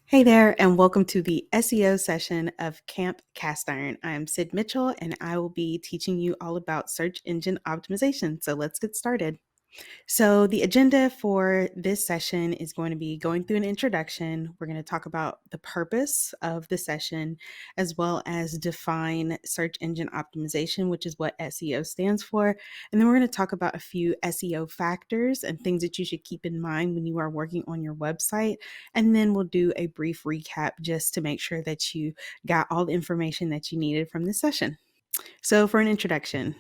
Hey there, and welcome to the SEO session of Camp Castiron. I'm Cyd Mitchell, and I will be teaching you all about search engine optimization. So let's get started. So the agenda for this session is going to be going through an introduction. We're going to talk about the purpose of the session, as well as define search engine optimization, which is what SEO stands for. And then we're going to talk about a few SEO factors and things that you should keep in mind when you are working on your website. And then we'll do a brief recap just to make sure that you got all the information that you needed from this session. So for an introduction,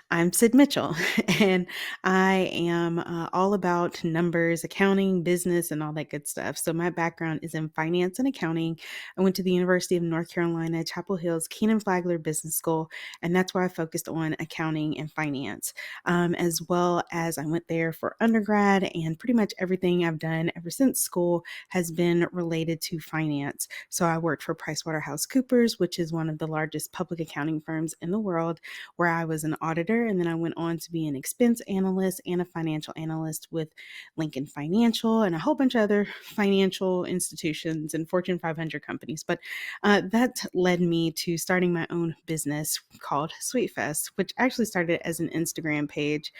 I'm Cyd Mitchell, and I am all about numbers, accounting, business, and all that good stuff. So my background is in finance and accounting. I went to the University of North Carolina, Chapel Hill's Kenan-Flagler Business School, and that's where I focused on accounting and finance, as well as I went there for undergrad, and pretty much everything I've done ever since school has been related to finance. So I worked for PricewaterhouseCoopers, which is one of the largest public accounting firms in the world, where I was an auditor, and then I went on to be an expense analyst and a financial analyst with Lincoln Financial and a whole bunch of other financial institutions and Fortune 500 companies. But that led me to starting my own business called Sweetfest, which actually started as an Instagram page,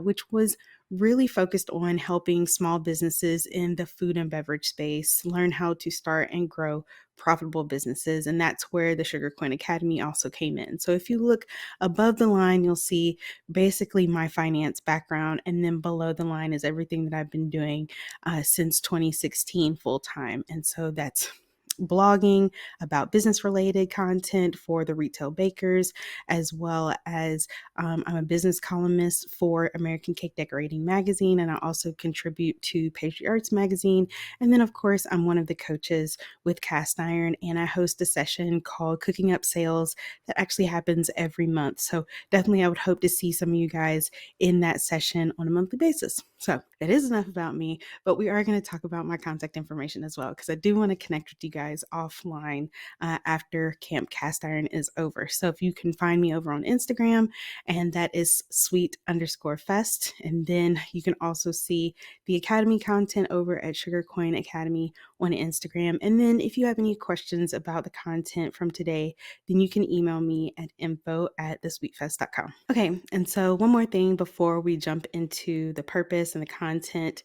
which was really focused on helping small businesses in the food and beverage space learn how to start and grow profitable businesses. And that's where the Sugar Coin Academy also came in. So if you look above the line, you'll see basically my finance background. And then below the line is everything that I've been doing since 2016 full time. And so that's blogging about business related content for the retail bakers, as well as I'm a business columnist for American Cake Decorating Magazine, and I also contribute to Pastry Arts Magazine. And then, of course, I'm one of the coaches with Cast Iron, and I host a session called Cooking Up Sales that actually happens every month. So definitely, I would hope to see some of you guys in that session on a monthly basis. So that is enough about me, but we are going to talk about my contact information as well, because I do want to connect with you guys offline after Camp Castiron is over. So if you can find me over on Instagram, and that is sweet_fest. And then you can also see the Academy content over at Sugar Coin Academy on Instagram. And then if you have any questions about the content from today, then you can email me at info@thesweetfest.com. Okay, and so one more thing before we jump into the purpose and the content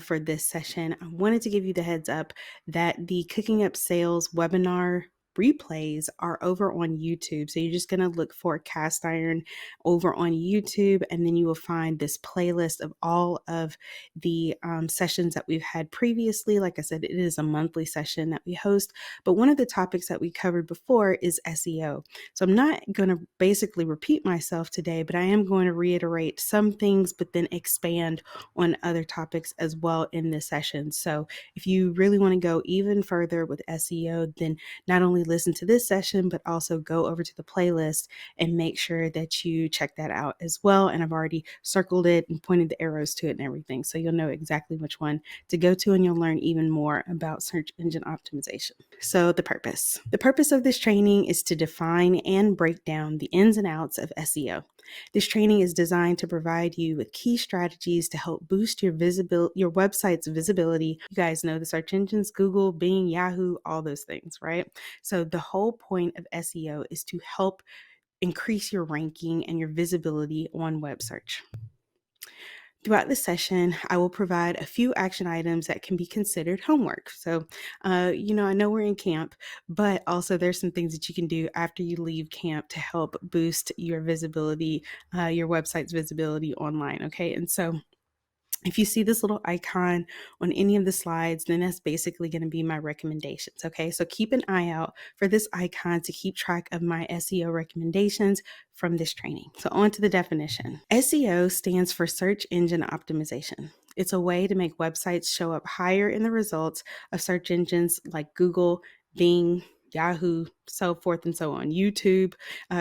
for this session, I wanted to give you the heads up that the Cooking Up Sales webinar replays are over on YouTube. So you're just going to look for Cast Iron over on YouTube, and then you will find this playlist of all of the sessions that we've had previously. Like I said, it is a monthly session that we host, but one of the topics that we covered before is SEO. So I'm not going to basically repeat myself today, but I am going to reiterate some things, but then expand on other topics as well in this session. So if you really want to go even further with SEO, then not only listen to this session, but also go over to the playlist and make sure that you check that out as well. And I've already circled it and pointed the arrows to it and everything. So you'll know exactly which one to go to, and you'll learn even more about search engine optimization. So the purpose of this training is to define and break down the ins and outs of SEO. This training is designed to provide you with key strategies to help boost your website's visibility. You guys know the search engines: Google, Bing, Yahoo, all those things, right? So the whole point of SEO is to help increase your ranking and your visibility on web search. Throughout the session, I will provide a few action items that can be considered homework. So, I know we're in camp, but also there's some things that you can do after you leave camp to help boost your visibility, your website's visibility online. Okay. And so if you see this little icon on any of the slides, then that's basically going to be my recommendations. Okay, so keep an eye out for this icon to keep track of my SEO recommendations from this training. So on to the definition. SEO stands for search engine optimization. It's a way to make websites show up higher in the results of search engines like Google, Bing, Yahoo, so forth and so on, YouTube,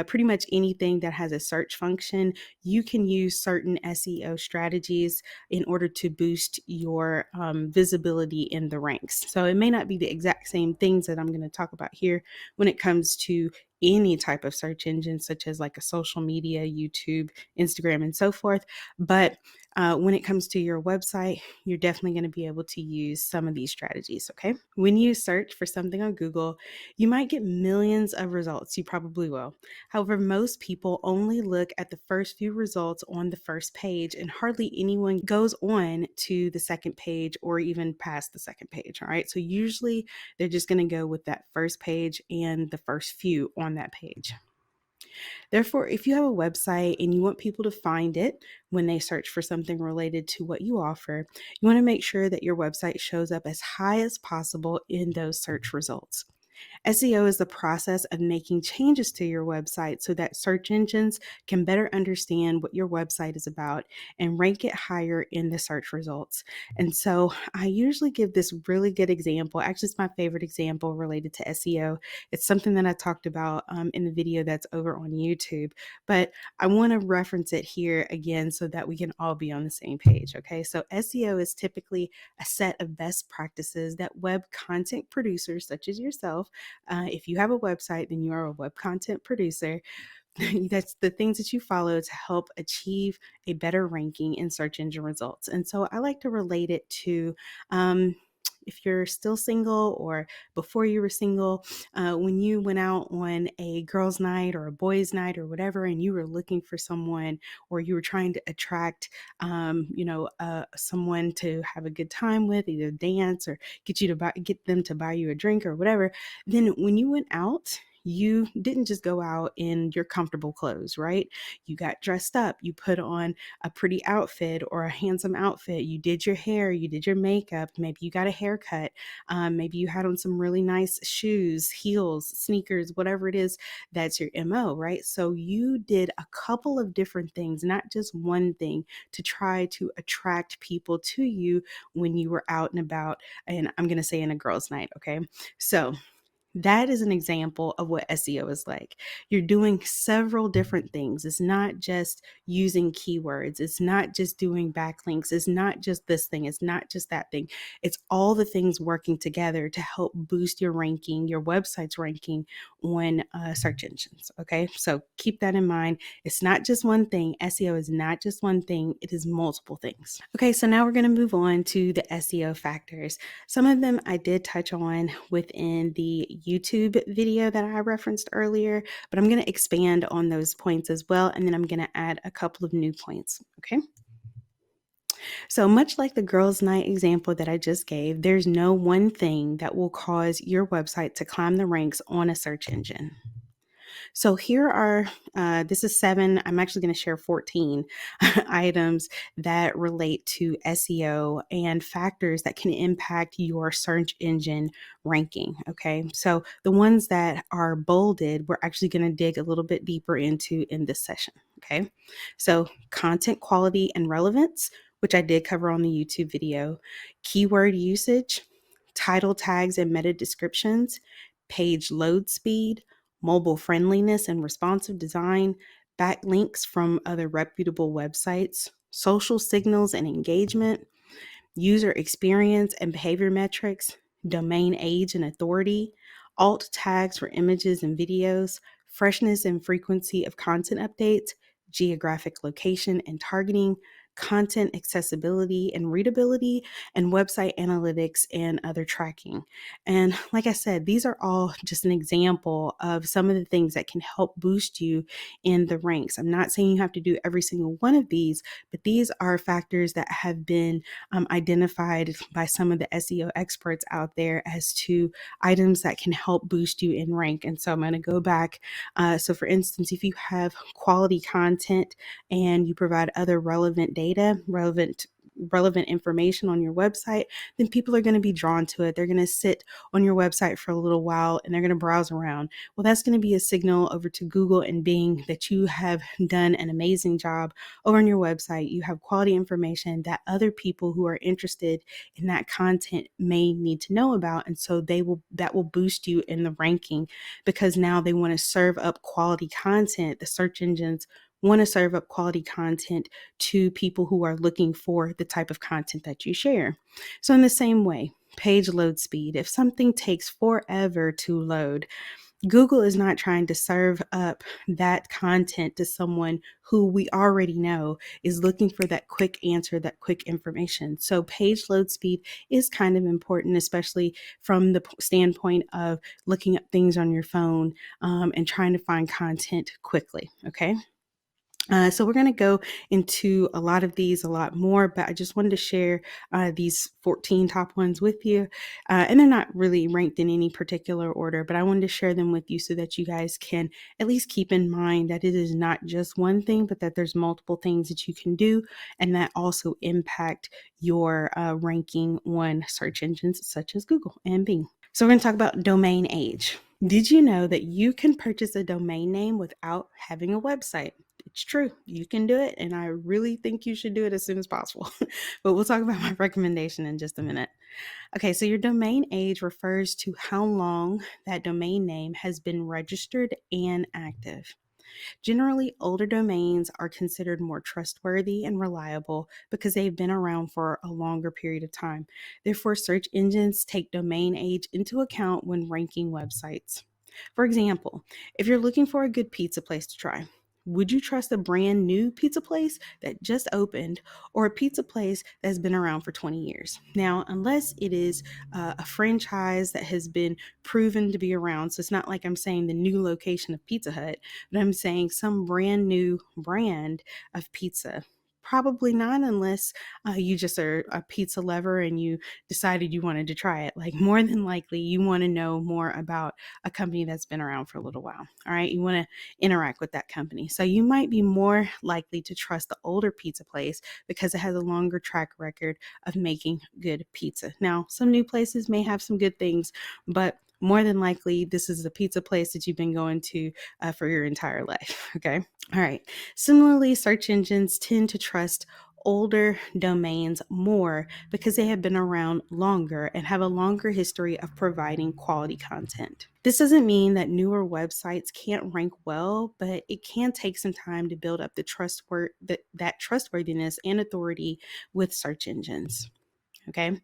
pretty much anything that has a search function. You can use certain SEO strategies in order to boost your visibility in the ranks. So it may not be the exact same things that I'm going to talk about here when it comes to any type of search engine, such as like a social media, YouTube, Instagram, and so forth. But when it comes to your website, you're definitely going to be able to use some of these strategies, okay? When you search for something on Google, you might get millions of results. You probably will. However, most people only look at the first few results on the first page, and hardly anyone goes on to the second page or even past the second page, all right? So usually they're just going to go with that first page and the first few on that page. Therefore, if you have a website and you want people to find it when they search for something related to what you offer, you want to make sure that your website shows up as high as possible in those search results. SEO is the process of making changes to your website so that search engines can better understand what your website is about and rank it higher in the search results. And so I usually give this really good example. Actually, it's my favorite example related to SEO. It's something that I talked about in the video that's over on YouTube, but I want to reference it here again so that we can all be on the same page. Okay, so SEO is typically a set of best practices that web content producers such as yourself, if you have a website, then you are a web content producer. That's the things that you follow to help achieve a better ranking in search engine results. And so I like to relate it to if you're still single or before you were single, when you went out on a girls' night or a boys' night or whatever, and you were looking for someone or you were trying to attract, someone to have a good time with, either dance or get them to buy you a drink or whatever. Then when you went out, you didn't just go out in your comfortable clothes, right? You got dressed up, you put on a pretty outfit or a handsome outfit, you did your hair, you did your makeup, maybe you got a haircut, maybe you had on some really nice shoes, heels, sneakers, whatever it is, that's your MO, right? So you did a couple of different things, not just one thing, to try to attract people to you when you were out and about, and I'm going to say in a girls' night, okay? So that is an example of what SEO is like. You're doing several different things. It's not just using keywords. It's not just doing backlinks. It's not just this thing. It's not just that thing. It's all the things working together to help boost your ranking, your website's ranking on search engines. Okay, so keep that in mind. It's not just one thing. SEO is not just one thing. It is multiple things. Okay, so now we're going to move on to the SEO factors. Some of them I did touch on within the YouTube video that I referenced earlier, but I'm going to expand on those points as well, and then I'm going to add a couple of new points, okay? So much like the girls' night example that I just gave, there's no one thing that will cause your website to climb the ranks on a search engine. So here are, this is 7, I'm actually going to share 14 items that relate to SEO and factors that can impact your search engine ranking. Okay, so the ones that are bolded, we're actually going to dig a little bit deeper into in this session. Okay, so content quality and relevance, which I did cover on the YouTube video, keyword usage, title tags and meta descriptions, page load speed, mobile friendliness and responsive design, backlinks from other reputable websites, social signals and engagement, user experience and behavior metrics, domain age and authority, alt tags for images and videos, freshness and frequency of content updates, geographic location and targeting, content accessibility and readability, and website analytics and other tracking. And like I said, these are all just an example of some of the things that can help boost you in the ranks. I'm not saying you have to do every single one of these, but these are factors that have been identified by some of the SEO experts out there as to items that can help boost you in rank. And so I'm going to go back. So for instance, if you have quality content and you provide other relevant data, relevant information on your website, then people are going to be drawn to it. They're going to sit on your website for a little while and they're going to browse around. Well, that's going to be a signal over to Google and Bing that you have done an amazing job over on your website. You have quality information that other people who are interested in that content may need to know about. And so that will boost you in the ranking because now they want to serve up quality content. The search engines want to serve up quality content to people who are looking for the type of content that you share. So in the same way, page load speed. If something takes forever to load, Google is not trying to serve up that content to someone who we already know is looking for that quick answer, that quick information. So page load speed is kind of important, especially from the standpoint of looking up things on your phone and trying to find content quickly. Okay. So we're going to go into a lot of these, a lot more, but I just wanted to share these 14 top ones with you. And they're not really ranked in any particular order, but I wanted to share them with you so that you guys can at least keep in mind that it is not just one thing, but that there's multiple things that you can do and that also impact your ranking on search engines such as Google and Bing. So we're going to talk about domain age. Did you know that you can purchase a domain name without having a website? It's true. You can do it, and I really think you should do it as soon as possible. But we'll talk about my recommendation in just a minute. Okay, so your domain age refers to how long that domain name has been registered and active. Generally, older domains are considered more trustworthy and reliable because they've been around for a longer period of time. Therefore, search engines take domain age into account when ranking websites. For example, if you're looking for a good pizza place to try, would you trust a brand new pizza place that just opened or a pizza place that's been around for 20 years? Now, unless it is a franchise that has been proven to be around, so it's not like I'm saying the new location of Pizza Hut, but I'm saying some brand new brand of pizza. Probably not, unless you just are a pizza lover and you decided you wanted to try it. Like, more than likely, you want to know more about a company that's been around for a little while. All right. You want to interact with that company. So you might be more likely to trust the older pizza place because it has a longer track record of making good pizza. Now, some new places may have some good things, but more than likely, this is the pizza place that you've been going to for your entire life. Okay. All right. Similarly, search engines tend to trust older domains more because they have been around longer and have a longer history of providing quality content. This doesn't mean that newer websites can't rank well, but it can take some time to build up that trustworthiness and authority with search engines. Okay.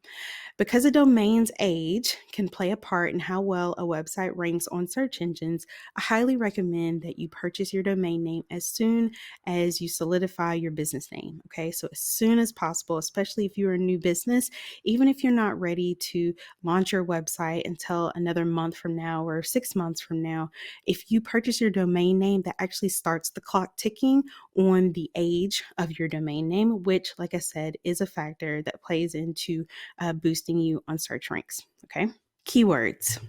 Because a domain's age can play a part in how well a website ranks on search engines, I highly recommend that you purchase your domain name as soon as you solidify your business name. Okay, so as soon as possible, especially if you're a new business, even if you're not ready to launch your website until another month from now or 6 months from now, if you purchase your domain name, that actually starts the clock ticking on the age of your domain name, which, like I said, is a factor that plays into boosting you on search ranks. Okay. Keywords.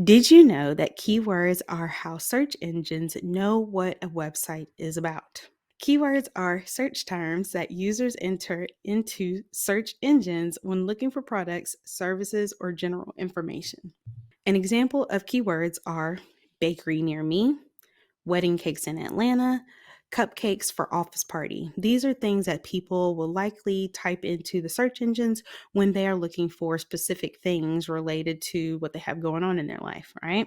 Did you know that keywords are how search engines know what a website is about? Keywords are search terms that users enter into search engines when looking for products, services, or general information. An example of keywords are bakery near me, wedding cakes in Atlanta, cupcakes for office party. These are things that people will likely type into the search engines when they are looking for specific things related to what they have going on in their life, right?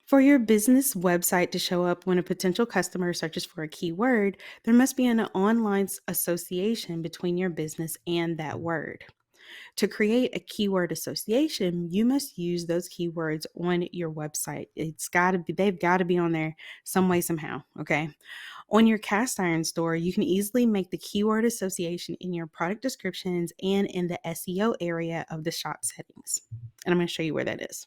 For your business website to show up when a potential customer searches for a keyword, there must be an online association between your business and that word. To create a keyword association, you must use those keywords on your website. They've got to be on there some way, somehow. Okay. On your cast iron store, you can easily make the keyword association in your product descriptions and in the SEO area of the shop settings. And I'm going to show you where that is.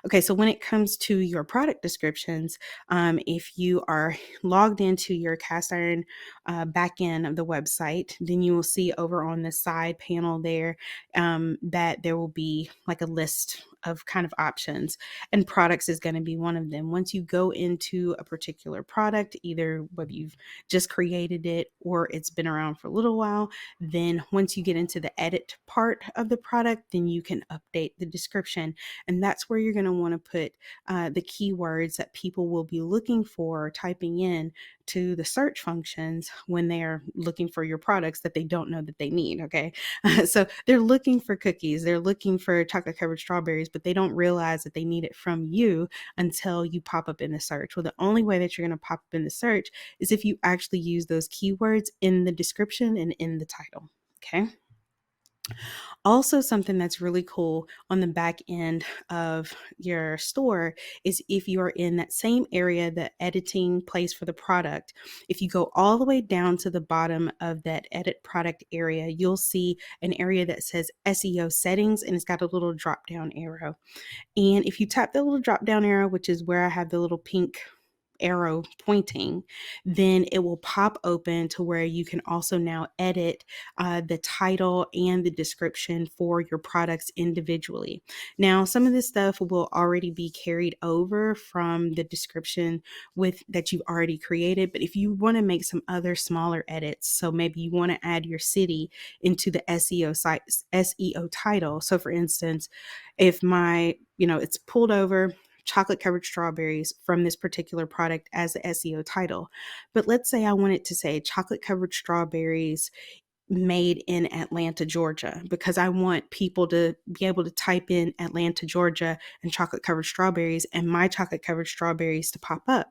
Okay, so when it comes to your product descriptions, if you are logged into your cast iron back end of the website, then you will see over on the side panel there that there will be like a list of kind of options, and products is going to be one of them. Once you go into a particular product, either whether you've just created it or it's been around for a little while, then once you get into the edit part of the product, then you can update the description. And that's where you're going to want to put the keywords that people will be looking for, typing in to the search functions when they're looking for your products that they don't know that they need. Okay. So they're looking for cookies, they're looking for chocolate covered strawberries, but they don't realize that they need it from you until you pop up in the search. Well, the only way that you're going to pop up in the search is if you actually use those keywords in the description and in the title. Okay. Also, something that's really cool on the back end of your store is if you're in that same area, the editing place for the product, if you go all the way down to the bottom of that edit product area, you'll see an area that says SEO settings, and it's got a little drop down arrow. And if you tap the little drop down arrow, which is where I have the little pink arrow pointing, then it will pop open to where you can also now edit the title and the description for your products individually. Now, some of this stuff will already be carried over from the description with that you've already created, but if you want to make some other smaller edits, so maybe you want to add your city into the SEO site, SEO title. So for instance, if it's pulled over chocolate covered strawberries from this particular product as the SEO title. But let's say I wanted to say chocolate covered strawberries made in Atlanta, Georgia, because I want people to be able to type in Atlanta, Georgia and chocolate covered strawberries and my chocolate covered strawberries to pop up.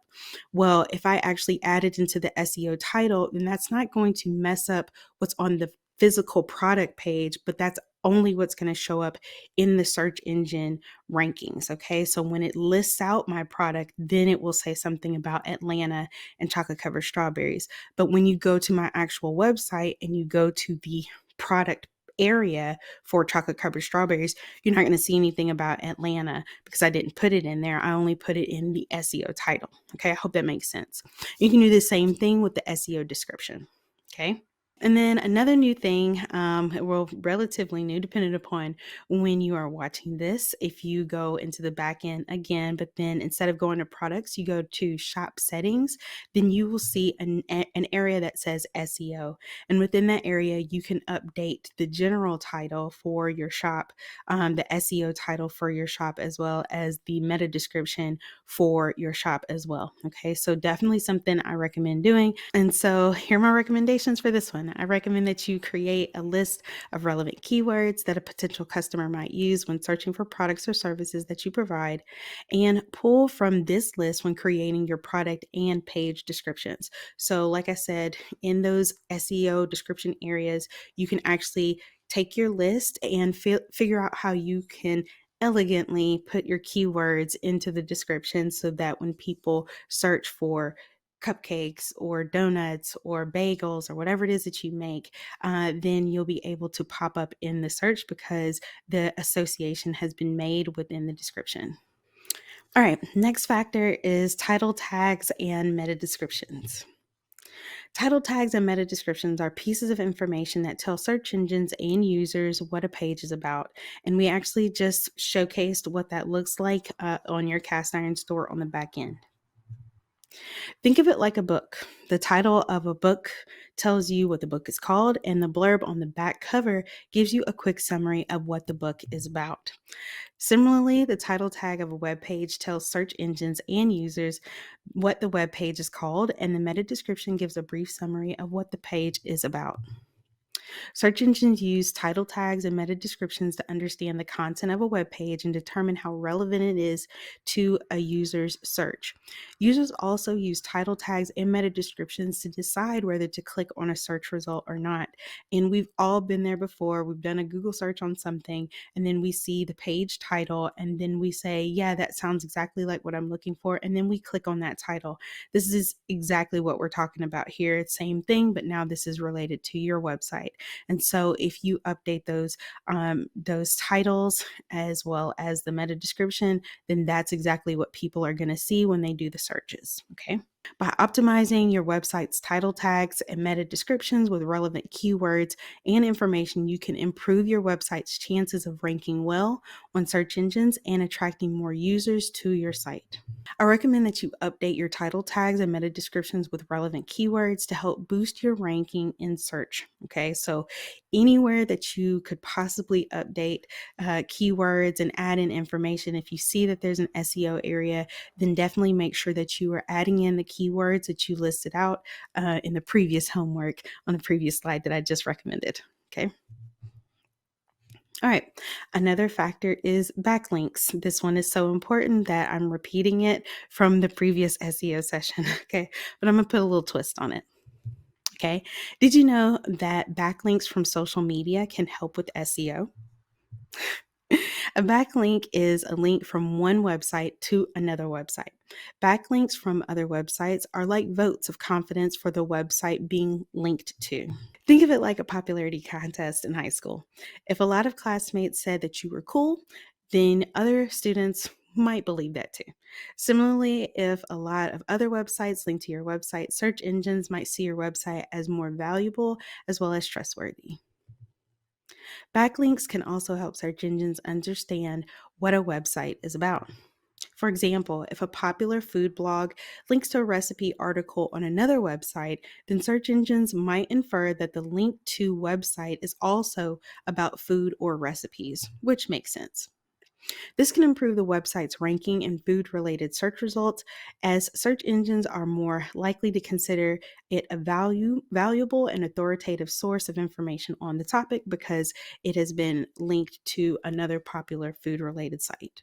Well, if I actually add it into the SEO title, then that's not going to mess up what's on the physical product page, but that's only what's going to show up in the search engine rankings. Okay. So when it lists out my product, then it will say something about Atlanta and chocolate covered strawberries. But when you go to my actual website and you go to the product area for chocolate covered strawberries, you're not going to see anything about Atlanta because I didn't put it in there. I only put it in the SEO title. Okay. I hope that makes sense. You can do the same thing with the SEO description. Okay. And then another new thing, well, relatively new, depending upon when you are watching this. If you go into the back end again, but then instead of going to products, you go to shop settings, then you will see an area that says SEO. And within that area, you can update the general title for your shop, the SEO title for your shop, as well as the meta description for your shop as well. Okay, so definitely something I recommend doing. And so here are my recommendations for this one. I recommend that you create a list of relevant keywords that a potential customer might use when searching for products or services that you provide, and pull from this list when creating your product and page descriptions. So like I said, in those SEO description areas, you can actually take your list and figure out how you can elegantly put your keywords into the description so that when people search for cupcakes or donuts or bagels or whatever it is that you make, then you'll be able to pop up in the search because the association has been made within the description. All right, next factor is title tags and meta descriptions. Title tags and meta descriptions are pieces of information that tell search engines and users what a page is about. And we actually just showcased what that looks like on your cast iron store on the back end. Think of it like a book. The title of a book tells you what the book is called, and the blurb on the back cover gives you a quick summary of what the book is about. Similarly, the title tag of a web page tells search engines and users what the web page is called, and the meta description gives a brief summary of what the page is about. Search engines use title tags and meta descriptions to understand the content of a web page and determine how relevant it is to a user's search. Users also use title tags and meta descriptions to decide whether to click on a search result or not. And we've all been there before. We've done a Google search on something, and then we see the page title, and then we say, yeah, that sounds exactly like what I'm looking for. And then we click on that title. This is exactly what we're talking about here. It's same thing, but now this is related to your website. And so if you update those titles as well as the meta description, then that's exactly what people are going to see when they do the searches. Okay. By optimizing your website's title tags and meta descriptions with relevant keywords and information, you can improve your website's chances of ranking well on search engines and attracting more users to your site. I recommend that you update your title tags and meta descriptions with relevant keywords to help boost your ranking in search. Okay, so anywhere that you could possibly update keywords and add in information, if you see that there's an SEO area, then definitely make sure that you are adding in the keywords that you listed out in the previous homework on the previous slide that I just recommended. Okay. All right, another factor is backlinks. This one is so important that I'm repeating it from the previous SEO session, okay? But I'm gonna put a little twist on it. Okay. Did you know that backlinks from social media can help with SEO? A backlink is a link from one website to another website. Backlinks from other websites are like votes of confidence for the website being linked to. Think of it like a popularity contest in high school. If a lot of classmates said that you were cool, then other students might believe that too. Similarly, if a lot of other websites link to your website, search engines might see your website as more valuable as well as trustworthy. Backlinks can also help search engines understand what a website is about. For example, if a popular food blog links to a recipe article on another website, then search engines might infer that the link to website is also about food or recipes, which makes sense. This can improve the website's ranking in food-related search results, as search engines are more likely to consider it a valuable and authoritative source of information on the topic because it has been linked to another popular food-related site.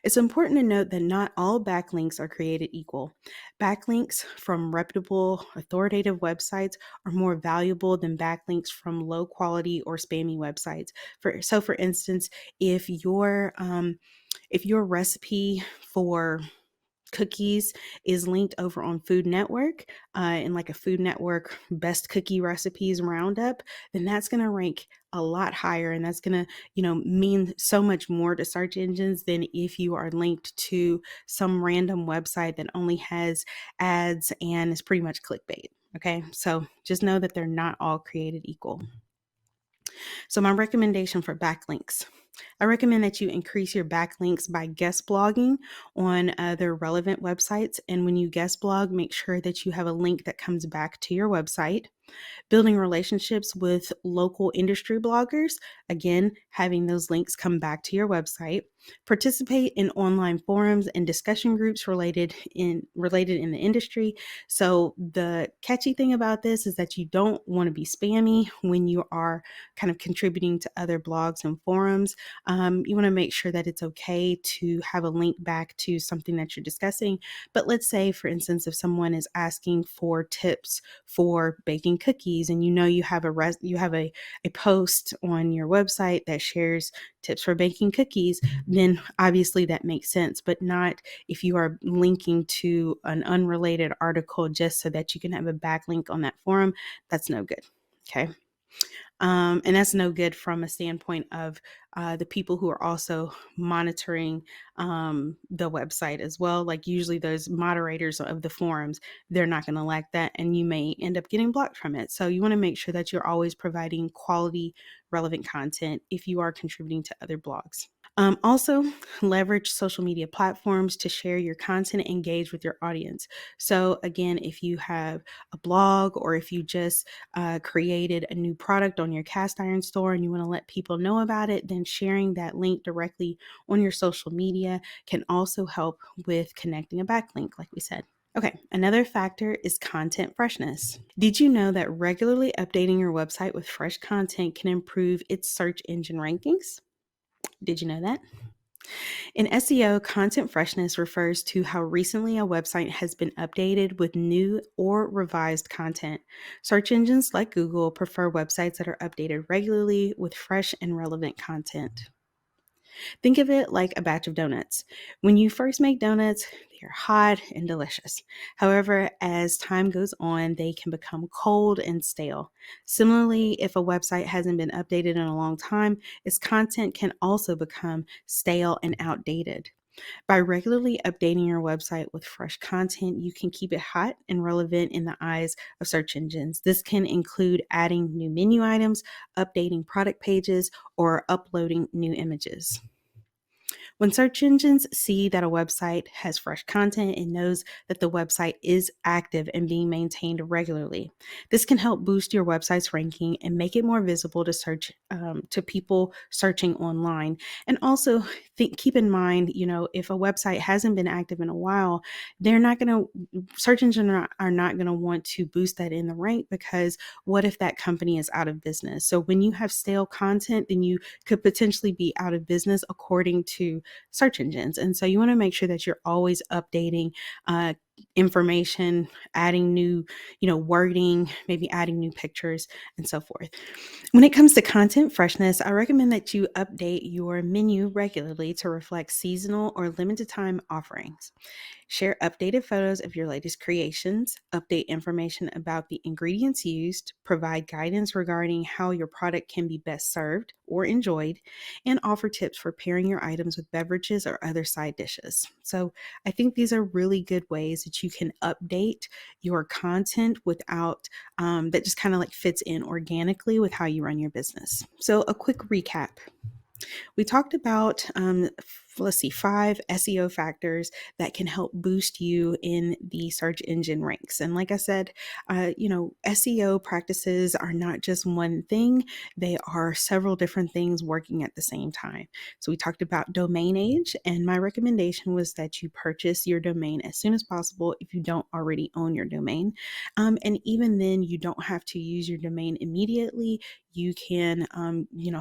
It's important to note that not all backlinks are created equal. Backlinks from reputable, authoritative websites are more valuable than backlinks from low quality or spammy websites. For instance, if your recipe for cookies is linked over on Food Network, in like a Food Network best cookie recipes roundup, then that's going to rank a lot higher, and that's going to, mean so much more to search engines than if you are linked to some random website that only has ads and is pretty much clickbait. Okay, so just know that they're not all created equal. So my recommendation for backlinks: I recommend that you increase your backlinks by guest blogging on other relevant websites. And when you guest blog, make sure that you have a link that comes back to your website. Building relationships with local industry bloggers, again, having those links come back to your website. Participate in online forums and discussion groups related in the industry. So the catchy thing about this is that you don't want to be spammy when you are kind of contributing to other blogs and forums. You want to make sure that it's okay to have a link back to something that you're discussing. But let's say, for instance, if someone is asking for tips for baking cookies, and you have a post on your website that shares tips for baking cookies, then obviously that makes sense, but not if you are linking to an unrelated article just so that you can have a backlink on that forum. That's no good. Okay. And that's no good from a standpoint of the people who are also monitoring the website as well. Like usually those moderators of the forums, they're not going to like that, and you may end up getting blocked from it. So you want to make sure that you're always providing quality, relevant content if you are contributing to other blogs. Also, leverage social media platforms to share your content and engage with your audience. So again, if you have a blog, or if you just created a new product on your cast iron store and you want to let people know about it, then sharing that link directly on your social media can also help with connecting a backlink, like we said. Okay, another factor is content freshness. Did you know that regularly updating your website with fresh content can improve its search engine rankings? Did you know that? In SEO, content freshness refers to how recently a website has been updated with new or revised content. Search engines like Google prefer websites that are updated regularly with fresh and relevant content. Think of it like a batch of donuts. When you first make donuts, they're hot and delicious. However, as time goes on, they can become cold and stale. Similarly, if a website hasn't been updated in a long time, its content can also become stale and outdated. By regularly updating your website with fresh content, you can keep it hot and relevant in the eyes of search engines. This can include adding new menu items, updating product pages, or uploading new images. When search engines see that a website has fresh content, it knows that the website is active and being maintained regularly. This can help boost your website's ranking and make it more visible to people searching online. And also keep in mind, if a website hasn't been active in a while, search engines are not going to want to boost that in the rank, because what if that company is out of business? So when you have stale content, then you could potentially be out of business according to search engines. And so you want to make sure that you're always updating information, adding new, wording, maybe adding new pictures and so forth. When it comes to content freshness, I recommend that you update your menu regularly to reflect seasonal or limited time offerings. Share updated photos of your latest creations, update information about the ingredients used, provide guidance regarding how your product can be best served or enjoyed, and offer tips for pairing your items with beverages or other side dishes. So, I think these are really good ways that you can update your content without that just kind of like fits in organically with how you run your business. So, a quick recap. We talked about, let's see, 5 SEO factors that can help boost you in the search engine ranks. And like I said, SEO practices are not just one thing, they are several different things working at the same time. So we talked about domain age, and my recommendation was that you purchase your domain as soon as possible if you don't already own your domain. And even then, you don't have to use your domain immediately. You can,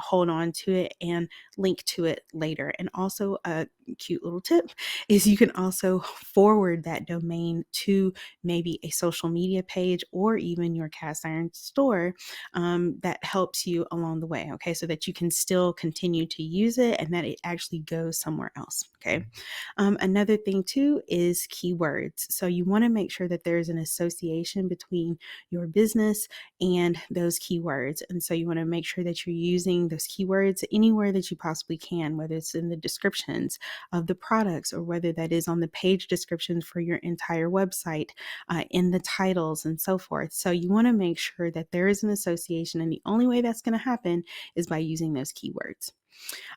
hold on to it and link to it later. And also, a cute little tip is you can also forward that domain to maybe a social media page or even your cast iron store that helps you along the way. Okay, so that you can still continue to use it and that it actually goes somewhere else. Okay. Another thing too is keywords. So you want to make sure that there's an association between your business and those keywords. And so you want to make sure that you're using those keywords anywhere that you possibly can, whether it's in the descriptions of the products or whether that is on the page descriptions for your entire website, in the titles and so forth. So you want to make sure that there is an association, and the only way that's going to happen is by using those keywords.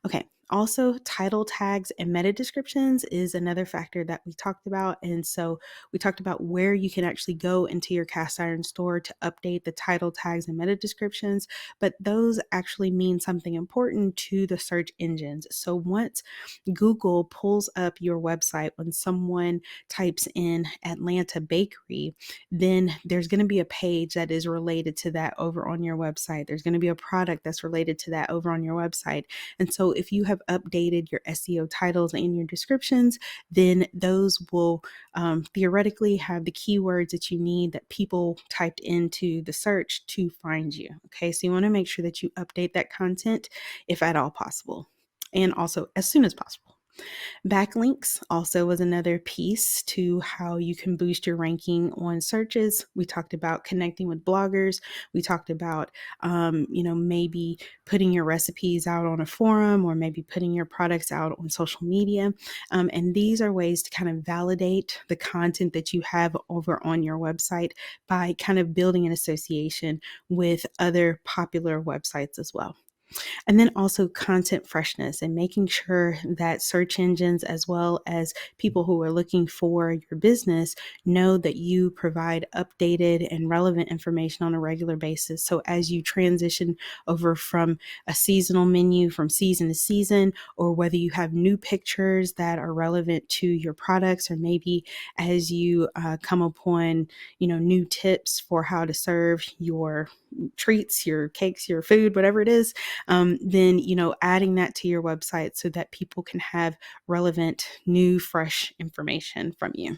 Okay. Also, title tags and meta descriptions is another factor that we talked about. And so we talked about where you can actually go into your cast iron store to update the title tags and meta descriptions, but those actually mean something important to the search engines. So once Google pulls up your website, when someone types in Atlanta bakery, then there's going to be a page that is related to that over on your website. There's going to be a product that's related to that over on your website. And so if you have updated your SEO titles and your descriptions, then those will theoretically have the keywords that you need that people typed into the search to find you. Okay, so you want to make sure that you update that content if at all possible, and also as soon as possible. Backlinks also was another piece to how you can boost your ranking on searches. We talked about connecting with bloggers. We talked about, maybe putting your recipes out on a forum or maybe putting your products out on social media. And these are ways to kind of validate the content that you have over on your website by kind of building an association with other popular websites as well. And then also content freshness and making sure that search engines, as well as people who are looking for your business, know that you provide updated and relevant information on a regular basis. So as you transition over from a seasonal menu from season to season, or whether you have new pictures that are relevant to your products, or maybe as you come upon, new tips for how to serve your treats, your cakes, your food, whatever it is, then, adding that to your website so that people can have relevant, new, fresh information from you.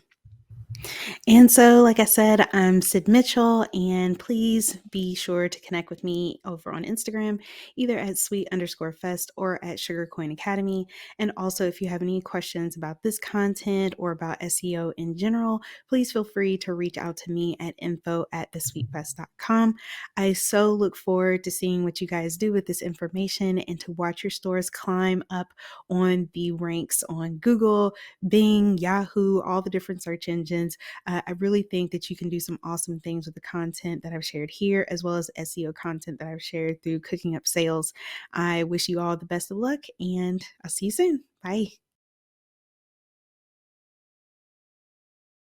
And so, like I said, I'm Cyd Mitchell, and please be sure to connect with me over on Instagram, either at sweet_fest or at Sugarcoin Academy. And also, if you have any questions about this content or about SEO in general, please feel free to reach out to me at info@thesweetfest.com. I so look forward to seeing what you guys do with this information and to watch your stores climb up on the ranks on Google, Bing, Yahoo, all the different search engines. I really think that you can do some awesome things with the content that I've shared here, as well as SEO content that I've shared through Cooking Up Sales. I wish you all the best of luck, and I'll see you soon. Bye.